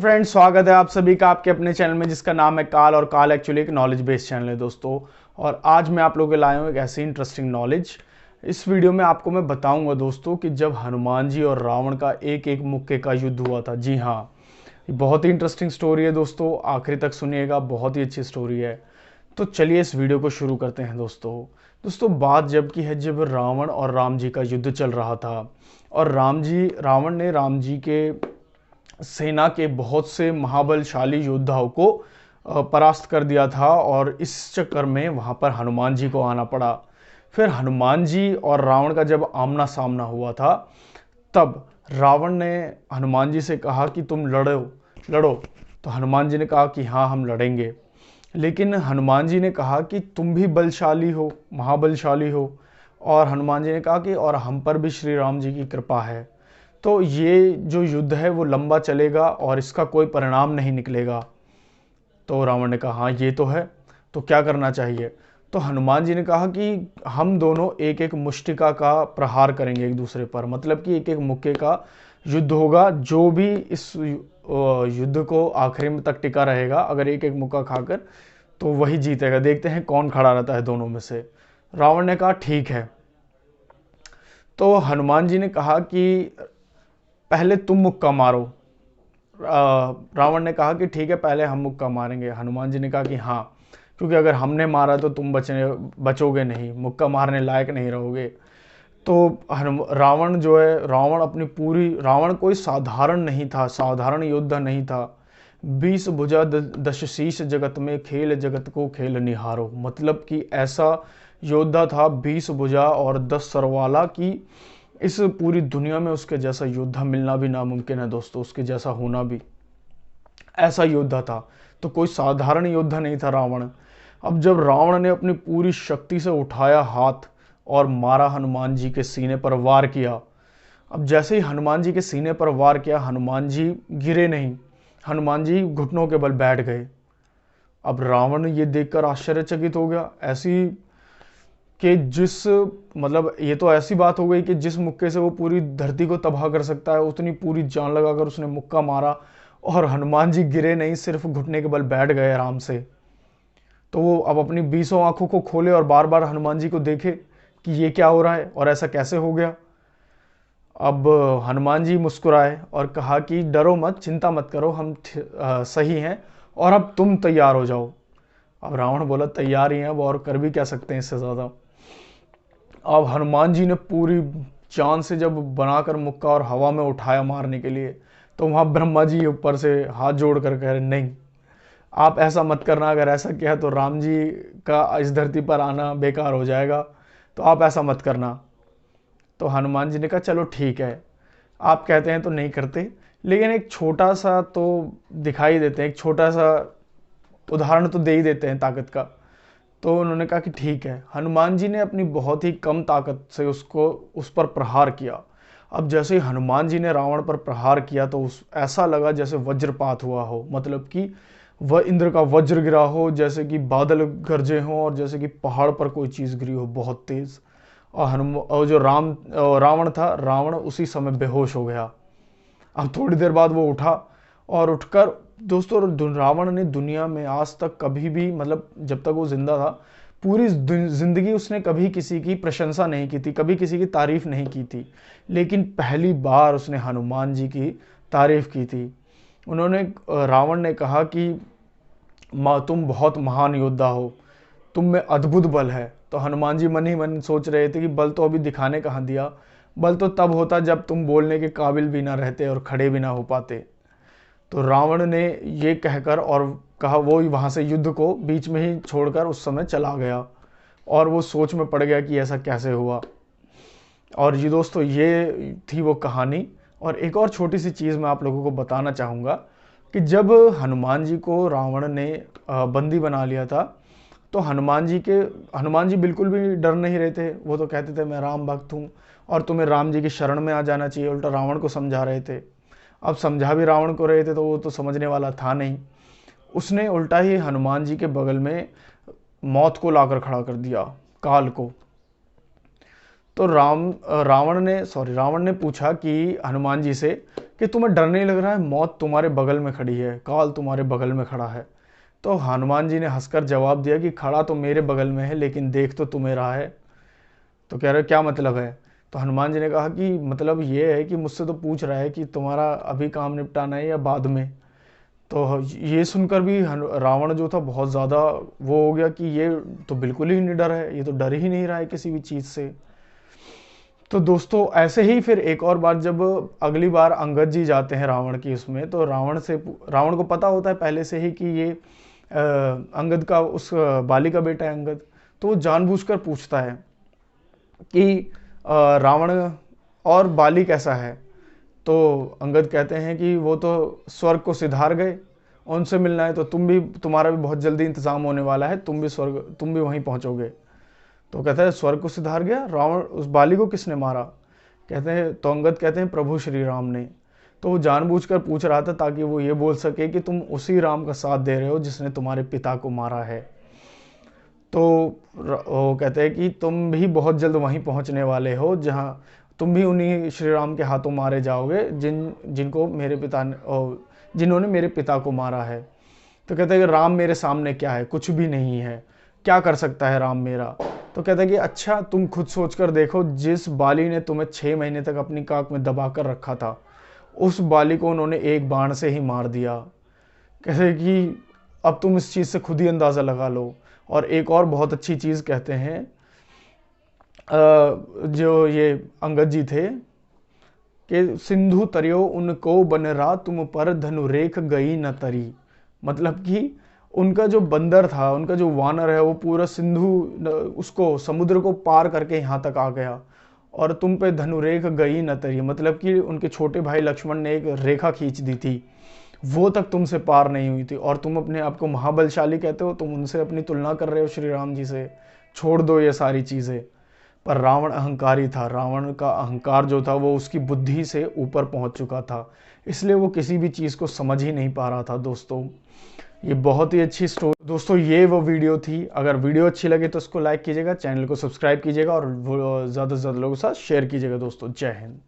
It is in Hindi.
फ्रेंड्स, स्वागत है आप सभी का आपके अपने चैनल में जिसका नाम है काल। और काल एक्चुअली एक नॉलेज बेस्ड चैनल है दोस्तों। और आज मैं आप लोगों के लाया हूँ एक ऐसी इंटरेस्टिंग नॉलेज। इस वीडियो में आपको मैं बताऊंगा दोस्तों कि जब हनुमान जी और रावण का एक एक मुक्के का युद्ध हुआ था। जी हाँ, ये बहुत ही इंटरेस्टिंग स्टोरी है दोस्तों, आखिर तक सुनिएगा, बहुत ही अच्छी स्टोरी है। तो चलिए इस वीडियो को शुरू करते हैं दोस्तों बात जब की है जब रावण और राम जी का युद्ध चल रहा था। और रावण ने राम जी के सेना के बहुत से महाबलशाली योद्धाओं को परास्त कर दिया था। और इस चक्कर में वहां पर हनुमान जी को आना पड़ा। फिर हनुमान जी और रावण का जब आमना सामना हुआ था, तब रावण ने हनुमान जी से कहा कि तुम लड़ो लड़ो। तो हनुमान जी ने कहा कि हाँ, हम लड़ेंगे। लेकिन हनुमान जी ने कहा कि तुम भी बलशाली हो, महाबलशाली हो। और हनुमान जी ने कहा कि और हम पर भी श्री राम जी की कृपा है, तो ये जो युद्ध है वो लंबा चलेगा और इसका कोई परिणाम नहीं निकलेगा। तो रावण ने कहा हाँ, ये तो है, तो क्या करना चाहिए। तो हनुमान जी ने कहा कि हम दोनों एक एक मुष्टिका का प्रहार करेंगे एक दूसरे पर, मतलब कि एक एक मुक्के का युद्ध होगा। जो भी इस युद्ध को आखिरी में तक टिका रहेगा, अगर एक एक मुक्का खाकर, तो वही जीतेगा। देखते हैं कौन खड़ा रहता है दोनों में से। रावण ने कहा ठीक है। तो हनुमान जी ने कहा कि पहले तुम मुक्का मारो। रावण ने कहा कि ठीक है, पहले हम मुक्का मारेंगे। हनुमान जी ने कहा कि हाँ, क्योंकि अगर हमने मारा तो तुम बचोगे नहीं, मुक्का मारने लायक नहीं रहोगे। तो रावण जो है, रावण कोई साधारण नहीं था, साधारण योद्धा नहीं था। 20 भुजा दश शीश जगत में खेल जगत को खेल निहारो, मतलब कि ऐसा योद्धा था 20 भुजा और 10 सर वाला कि इस पूरी दुनिया में उसके जैसा योद्धा मिलना भी नामुमकिन है दोस्तों, उसके जैसा होना भी। ऐसा योद्धा था, तो कोई साधारण योद्धा नहीं था रावण। अब जब रावण ने अपनी पूरी शक्ति से उठाया हाथ और मारा, हनुमान जी के सीने पर वार किया। अब जैसे ही हनुमान जी के सीने पर वार किया, हनुमान जी गिरे नहीं, हनुमान जी घुटनों के बल बैठ गए। अब रावण ये देखकर आश्चर्यचकित हो गया। ऐसी कि जिस मतलब ये तो ऐसी बात हो गई कि जिस मुक्के से वो पूरी धरती को तबाह कर सकता है, उतनी पूरी जान लगाकर उसने मुक्का मारा और हनुमान जी गिरे नहीं, सिर्फ घुटने के बल बैठ गए आराम से। तो वो अब अपनी 20 आंखों को खोले और बार बार हनुमान जी को देखे कि ये क्या हो रहा है और ऐसा कैसे हो गया। अब हनुमान जी मुस्कुराए और कहा कि डरो मत, चिंता मत करो, हम सही हैं और अब तुम तैयार हो जाओ। अब रावण बोला तैयार ही हैं, अब और कर भी क्या सकते हैं इससे ज़्यादा। अब हनुमान जी ने पूरी चांद से जब बनाकर मुक्का और हवा में उठाया मारने के लिए, तो वहाँ ब्रह्मा जी ऊपर से हाथ जोड़ कर कह रहे नहीं, आप ऐसा मत करना, अगर ऐसा किया तो राम जी का इस धरती पर आना बेकार हो जाएगा, तो आप ऐसा मत करना। तो हनुमान जी ने कहा चलो ठीक है, आप कहते हैं तो नहीं करते, लेकिन एक छोटा सा तो दिखाई देते हैं, एक छोटा सा उदाहरण तो दे ही देते हैं ताकत का। तो उन्होंने कहा कि ठीक है। हनुमान जी ने अपनी बहुत ही कम ताकत से उस पर प्रहार किया। अब जैसे ही हनुमान जी ने रावण पर प्रहार किया, तो ऐसा लगा जैसे वज्रपात हुआ हो, मतलब कि वह इंद्र का वज्र गिरा हो, जैसे कि बादल गरजे हों और जैसे कि पहाड़ पर कोई चीज़ गिरी हो बहुत तेज। और रावण था, रावण उसी समय बेहोश हो गया। अब थोड़ी देर बाद वो उठा और उठकर दोस्तों, रावण ने दुनिया में आज तक कभी भी, मतलब जब तक वो जिंदा था, पूरी जिंदगी उसने कभी किसी की प्रशंसा नहीं की थी, कभी किसी की तारीफ नहीं की थी। लेकिन पहली बार उसने हनुमान जी की तारीफ की थी। रावण ने कहा कि माँ, तुम बहुत महान योद्धा हो, तुम में अद्भुत बल है। तो हनुमान जी मन ही मन सोच रहे थे कि बल तो अभी दिखाने कहाँ दिया, बल तो तब होता जब तुम बोलने के काबिल भी ना रहते और खड़े भी ना हो पाते। तो रावण ने ये कहकर और कहा, वो वहाँ से युद्ध को बीच में ही छोड़कर उस समय चला गया। और वो सोच में पड़ गया कि ऐसा कैसे हुआ। और ये दोस्तों, ये थी वो कहानी। और एक और छोटी सी चीज़ मैं आप लोगों को बताना चाहूँगा कि जब हनुमान जी को रावण ने बंदी बना लिया था, तो हनुमान जी बिल्कुल भी डर नहीं रहे थे। वो तो कहते थे मैं राम भक्त हूँ और तुम्हें राम जी की शरण में आ जाना चाहिए, उल्टा रावण को समझा रहे थे। अब समझा भी रावण को रहे थे, तो वो तो समझने वाला था नहीं। उसने उल्टा ही हनुमान जी के बगल में मौत को लाकर खड़ा कर दिया, काल को। तो रावण ने पूछा कि हनुमान जी से कि तुम्हें डर नहीं लग रहा है, मौत तुम्हारे बगल में खड़ी है, काल तुम्हारे बगल में खड़ा है। तो हनुमान जी ने हंसकर जवाब दिया कि खड़ा तो मेरे बगल में है, लेकिन देख तो तुम्हें रहा है। तो कह रहे क्या मतलब है? तो हनुमान जी ने कहा कि मतलब ये है कि मुझसे तो पूछ रहा है कि तुम्हारा अभी काम निपटाना है या बाद में। तो ये सुनकर भी रावण जो था बहुत ज़्यादा वो हो गया कि ये तो बिल्कुल ही निडर है, ये तो डर ही नहीं रहा है किसी भी चीज़ से। तो दोस्तों ऐसे ही फिर एक और बार जब अगली बार अंगद जी जाते हैं रावण की उसमें, तो रावण को पता होता है पहले से ही कि ये अंगद का उस बाली का बेटा है अंगद। तो वो जानबूझकर पूछता है कि रावण और बाली कैसा है? तो अंगद कहते हैं कि वो तो स्वर्ग को सिधार गए, उनसे मिलना है तो तुम्हारा भी बहुत जल्दी इंतजाम होने वाला है, तुम भी वहीं पहुंचोगे। तो कहता है स्वर्ग को सिधार गया? रावण उस बाली को किसने मारा? कहते हैं, तो अंगद कहते हैं प्रभु श्री राम ने। तो वो जानबूझकर पूछ रहा था ताकि वो ये बोल सके कि तुम उसी राम का साथ दे रहे हो जिसने तुम्हारे पिता को मारा है। तो वो कहते हैं कि तुम भी बहुत जल्द वहीं पहुंचने वाले हो जहां तुम भी उन्हीं श्री राम के हाथों मारे जाओगे जिन्होंने मेरे पिता को मारा है। तो कहते हैं कि राम मेरे सामने क्या है? कुछ भी नहीं है, क्या कर सकता है राम मेरा? तो कहते हैं कि अच्छा तुम खुद सोच कर देखो, जिस बाली ने तुम्हें 6 महीने तक अपनी काख में दबा कर रखा था, उस बाली को उन्होंने एक बाण से ही मार दिया। कहते हैं कि अब तुम इस चीज़ से खुद ही अंदाज़ा लगा लो। और एक और बहुत अच्छी चीज़ कहते हैं जो ये अंगद जी थे कि सिंधु तरियो उनको बनरा तुम पर धनुरेख गई न तरी। मतलब कि उनका जो बंदर था, उनका जो वानर है, वो पूरा उसको समुद्र को पार करके यहाँ तक आ गया और तुम पे धनुरेख गई न तरी। मतलब कि उनके छोटे भाई लक्ष्मण ने एक रेखा खींच दी थी, वो तक तुमसे पार नहीं हुई थी, और तुम अपने आप को महाबलशाली कहते हो, तुम उनसे अपनी तुलना कर रहे हो श्री राम जी से। छोड़ दो ये सारी चीज़ें। पर रावण अहंकारी था, रावण का अहंकार जो था वो उसकी बुद्धि से ऊपर पहुंच चुका था, इसलिए वो किसी भी चीज़ को समझ ही नहीं पा रहा था। दोस्तों ये बहुत ही अच्छी स्टोरी। दोस्तों ये वो वीडियो थी। अगर वीडियो अच्छी लगे तो उसको लाइक कीजिएगा, चैनल को सब्सक्राइब कीजिएगा और ज़्यादा से ज़्यादा लोगों के साथ शेयर कीजिएगा। दोस्तों जय हिंद।